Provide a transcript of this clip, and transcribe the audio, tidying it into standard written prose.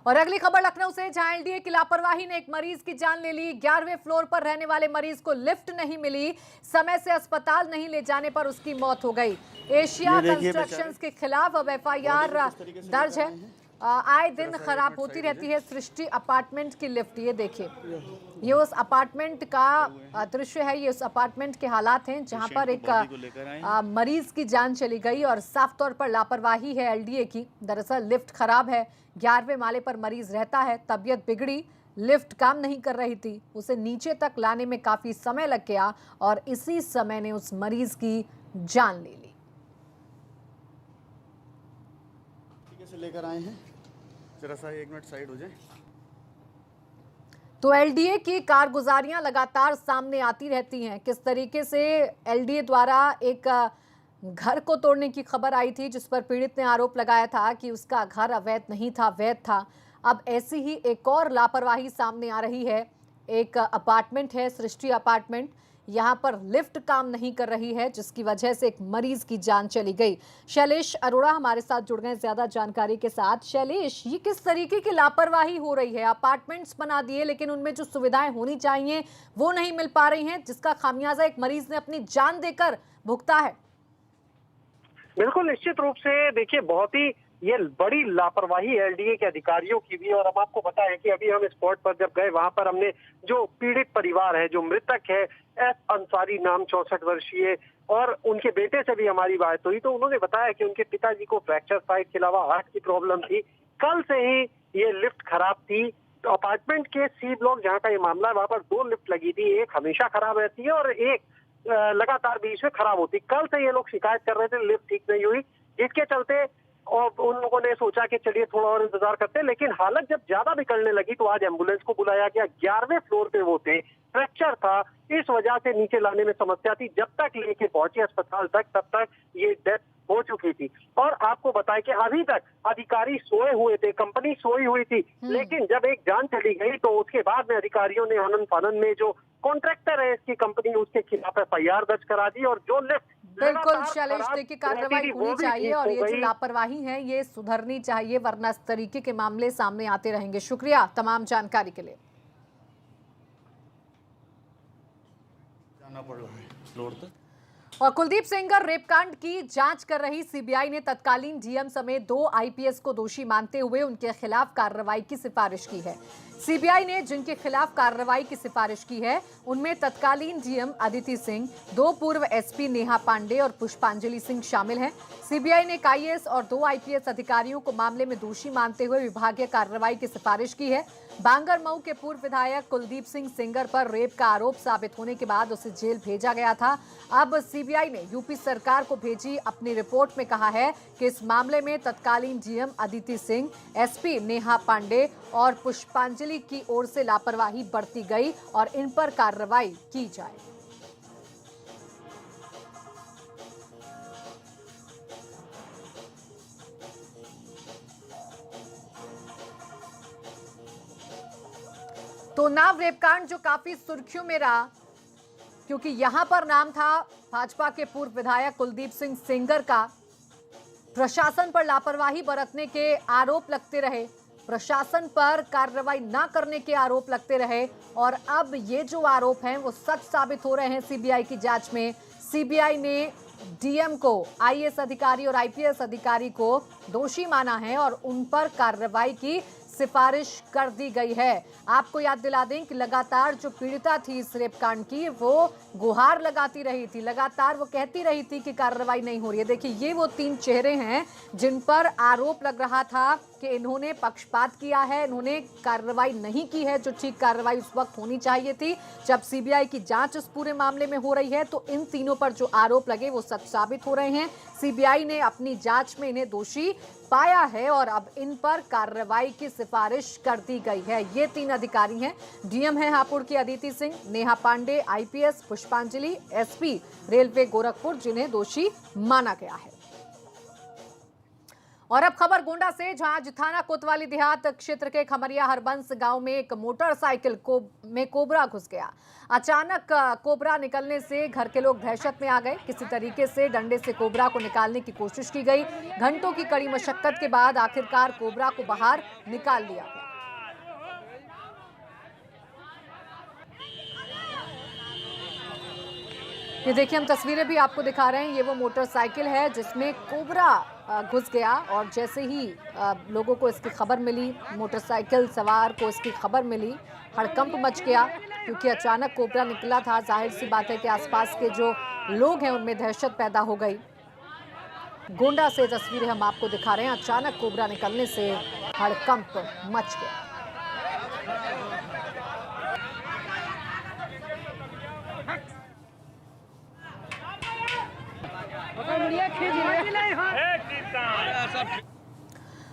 और अगली खबर लखनऊ से, जहां एलडीए की लापरवाही ने एक मरीज की जान ले ली। 11वें फ्लोर पर रहने वाले मरीज को लिफ्ट नहीं मिली, समय से अस्पताल नहीं ले जाने पर उसकी मौत हो गई। एशिया कंस्ट्रक्शंस के खिलाफ अब एफआईआर दर्ज है। आए दिन खराब होती रहती है सृष्टि अपार्टमेंट की लिफ्ट। ये देखिए, ये उस अपार्टमेंट का दृश्य है, ये उस अपार्टमेंट के हालात हैं जहां पर एक मरीज की जान चली गई और साफ तौर पर लापरवाही है एलडीए की। दरअसल लिफ्ट खराब है, 11वें माले पर मरीज रहता है, तबीयत बिगड़ी, लिफ्ट काम नहीं कर रही थी, उसे नीचे तक लाने में काफी समय लग गया और इसी समय ने उस मरीज की जान ले ली। से लेकर आए हैं, जरा सा 1 मिनट साइड हो जाए। तो एलडीए की कारगुजारियां लगातार सामने आती रहती हैं। किस तरीके से एलडीए द्वारा एक घर को तोड़ने की खबर आई थी जिस पर पीड़ित ने आरोप लगाया था कि उसका घर अवैध नहीं था, वैध था। अब ऐसी ही एक और लापरवाही सामने आ रही है। एक अपार्टमेंट है, सृष्टि अपार्टमेंट, यहाँ पर लिफ्ट काम नहीं कर रही है जिसकी वजह से एक मरीज की जान चली गई। शैलेश अरोड़ा हमारे साथ जुड़ गए ज्यादा जानकारी के साथ। शैलेश, ये किस तरीके की लापरवाही हो रही है? अपार्टमेंट्स बना दिए लेकिन उनमें जो सुविधाएं होनी चाहिए वो नहीं मिल पा रही हैं, जिसका खामियाजा एक मरीज ने अपनी जान देकर भुगता है। बिल्कुल, निश्चित रूप से देखिए, बहुत ही ये बड़ी लापरवाही एलडीए के अधिकारियों की भी। और हम आपको बताएं कि अभी हम स्पॉट पर जब गए, वहां पर हमने जो पीड़ित परिवार है, जो मृतक है एस अंसारी नाम 64 वर्षीय, और उनके बेटे से भी हमारी बात हुई तो उन्होंने बताया कि उनके पिताजी को फ्रैक्चर साइट के अलावा हार्ट की प्रॉब्लम थी। कल से ही ये लिफ्ट खराब थी। तो अपार्टमेंट के सी ब्लॉक जहाँ का ये मामला है, वहां पर 2 लिफ्ट लगी थी, एक हमेशा खराब रहती है और एक लगातार बीच में खराब होती। कल से ये लोग शिकायत कर रहे थे, लिफ्ट ठीक नहीं हुई, जिसके चलते और उन लोगों ने सोचा कि चलिए थोड़ा और इंतजार करते हैं। लेकिन हालत जब ज्यादा बिगड़ने लगी तो आज एम्बुलेंस को बुलाया गया। 11वें फ्लोर पे वो थे, फ्रैक्चर था, इस वजह से नीचे लाने में समस्या थी। जब तक लेके पहुंचे अस्पताल तक, तब तक ये डेथ हो चुकी थी। और आपको बताएं कि अभी तक अधिकारी सोए हुए थे, कंपनी सोई हुई थी, लेकिन जब एक जान चली गई तो उसके बाद में अधिकारियों ने आनंद फानंद में जो कॉन्ट्रैक्टर है इसकी कंपनी, उसके खिलाफ एफआईआर दर्ज करा दी। और जो लिफ्ट बिल्कुल शैलेश, देखिए कार्रवाई होनी चाहिए और ये जो लापरवाही है ये सुधरनी चाहिए, वरना इस तरीके के मामले सामने आते रहेंगे। शुक्रिया तमाम जानकारी के लिए। जाना पड़ रहा है फ्लोर तक। और कुलदीप सेंगर रेपकांड की जांच कर रही सीबीआई ने तत्कालीन डीएम समेत 2 आईपीएस को दोषी मानते हुए उनके खिलाफ कार्रवाई की सिफारिश की है। सीबीआई ने जिनके खिलाफ कार्रवाई की सिफारिश की है उनमें तत्कालीन डीएम अदिति सिंह, 2 पूर्व एसपी नेहा पांडे और पुष्पांजलि सिंह शामिल हैं। सीबीआई ने एक आईएएस और 2 आईपीएस अधिकारियों को मामले में दोषी मानते हुए विभागीय कार्रवाई की सिफारिश की है। बांगरमऊ के पूर्व विधायक कुलदीप सिंह सेंगर पर रेप का आरोप साबित होने के बाद उसे जेल भेजा गया था। अब सीबीआई ने यूपी सरकार को भेजी अपनी रिपोर्ट में कहा है कि इस मामले में तत्कालीन डीएम अदिति सिंह, एसपी नेहा पांडे और पुष्पांजलि की ओर से लापरवाही बरती गई और इन पर कार्रवाई की जाए। तो नाव रेपकांड जो काफी सुर्खियों में रहा, क्योंकि यहां पर नाम था भाजपा के पूर्व विधायक कुलदीप सिंह सेंगर का। प्रशासन पर लापरवाही बरतने के आरोप लगते रहे, प्रशासन पर कार्रवाई न करने के आरोप लगते रहे और अब ये जो आरोप हैं वो सच साबित हो रहे हैं सीबीआई की जांच में। सीबीआई ने डीएम को, आईएएस अधिकारी और आईपीएस अधिकारी को दोषी माना है और उन पर कार्रवाई की सिफारिश कर दी गई है। आपको याद दिला दें कि लगातार जो पीड़िता थी इस रेपकांड की, वो गुहार लगाती रही थी, लगातार वो कहती रही थी कि कार्रवाई नहीं हो रही है। देखिए, ये वो 3 चेहरे हैं जिन पर आरोप लग रहा था कि इन्होंने पक्षपात किया है, इन्होंने कार्रवाई नहीं की है जो ठीक कार्रवाई उस वक्त होनी चाहिए थी। जब सीबीआई की जांच इस पूरे मामले में हो रही है तो इन तीनों पर जो आरोप लगे वो सच साबित हो रहे हैं। सीबीआई ने अपनी जांच में इन्हें दोषी पाया है और अब इन पर कार्रवाई की सिफारिश कर दी गई है। ये 3 अधिकारी हैं, डीएम है हापुड़ की अदिति सिंह, नेहा पांडे आईपीएस, पुष्पांजलि एसपी रेलवे गोरखपुर, जिन्हें दोषी माना गया है। और अब खबर गोंडा से, जहां जिथाना कोतवाली देहात क्षेत्र के खमरिया हरबंस गांव में एक मोटरसाइकिल में कोबरा घुस गया। अचानक कोबरा निकलने से घर के लोग दहशत में आ गए। किसी तरीके से डंडे से कोबरा को निकालने की कोशिश की गई। घंटों की कड़ी मशक्कत के बाद आखिरकार कोबरा को बाहर निकाल लिया गया। ये देखिए, हम तस्वीरें भी आपको दिखा रहे हैं। ये वो मोटरसाइकिल है जिसमें कोबरा घुस गया और जैसे ही लोगों को इसकी खबर मिली, मोटरसाइकिल सवार को इसकी खबर मिली, हड़कंप मच गया क्योंकि अचानक कोबरा निकला था। जाहिर सी बात है कि आसपास के जो लोग हैं उनमें दहशत पैदा हो गई। गोंडा से तस्वीरें हम आपको दिखा रहे हैं। अचानक कोबरा निकलने से हड़कंप मच गया।